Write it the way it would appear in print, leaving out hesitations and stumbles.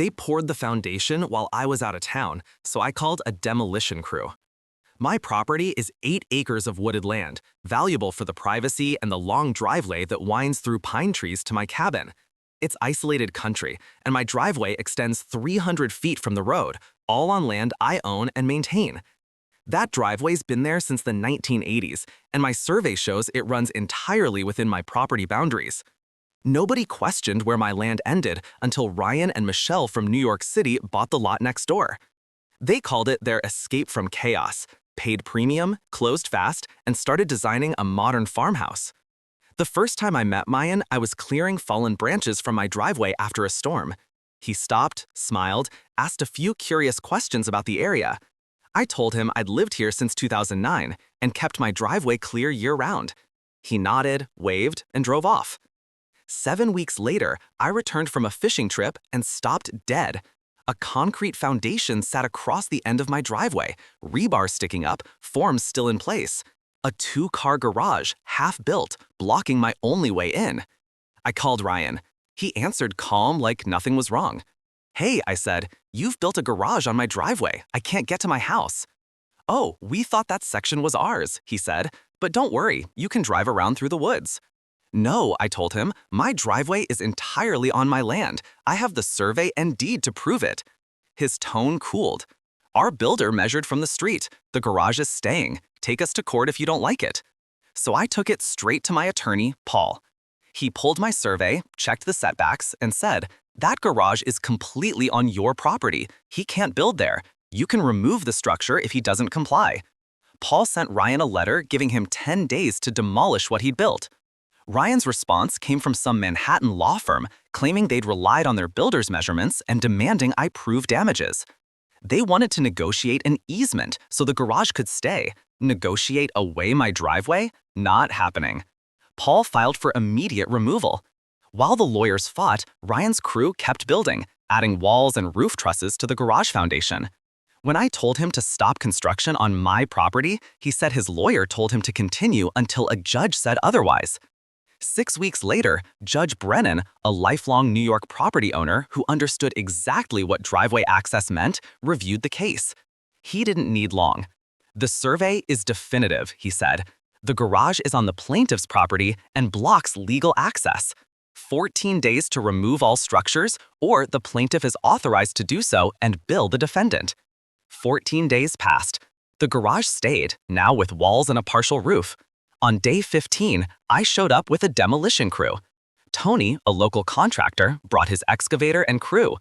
They poured the foundation while I was out of town, so I called a demolition crew. My property is 8 acres of wooded land, valuable for the privacy and the long driveway that winds through pine trees to my cabin. It's isolated country, and my driveway extends 300 feet from the road, all on land I own and maintain. That driveway's been there since the 1980s, and my survey shows it runs entirely within my property boundaries. Nobody questioned where my land ended until Ryan and Michelle from New York City bought the lot next door. They called it their escape from chaos, paid premium, closed fast, and started designing a modern farmhouse. The first time I met Mayan, I was clearing fallen branches from my driveway after a storm. He stopped, smiled, asked a few curious questions about the area. I told him I'd lived here since 2009 and kept my driveway clear year-round. He nodded, waved, and drove off. 7 weeks later, I returned from a fishing trip and stopped dead. A concrete foundation sat across the end of my driveway, rebar sticking up, forms still in place. A 2-car garage, half-built, blocking my only way in. I called Ryan. He answered calm like nothing was wrong. "Hey," I said, "you've built a garage on my driveway. I can't get to my house." "Oh, we thought that section was ours," he said, "but don't worry, you can drive around through the woods." "No," I told him, "my driveway is entirely on my land. I have the survey and deed to prove it." His tone cooled. "Our builder measured from the street. The garage is staying. Take us to court if you don't like it." So I took it straight to my attorney, Paul. He pulled my survey, checked the setbacks, and said, "That garage is completely on your property. He can't build there. You can remove the structure if he doesn't comply." Paul sent Ryan a letter giving him 10 days to demolish what he'd built. Ryan's response came from some Manhattan law firm claiming they'd relied on their builder's measurements and demanding I prove damages. They wanted to negotiate an easement so the garage could stay. Negotiate away my driveway? Not happening. Paul filed for immediate removal. While the lawyers fought, Ryan's crew kept building, adding walls and roof trusses to the garage foundation. When I told him to stop construction on my property, he said his lawyer told him to continue until a judge said otherwise. 6 weeks later, Judge Brennan, a lifelong New York property owner who understood exactly what driveway access meant, reviewed the case. He didn't need long. "The survey is definitive," he said. "The garage is on the plaintiff's property and blocks legal access. 14 days to remove all structures, or the plaintiff is authorized to do so and bill the defendant." 14 days passed. The garage stayed, now with walls and a partial roof. On day 15, I showed up with a demolition crew. Tony, a local contractor, brought his excavator and crew.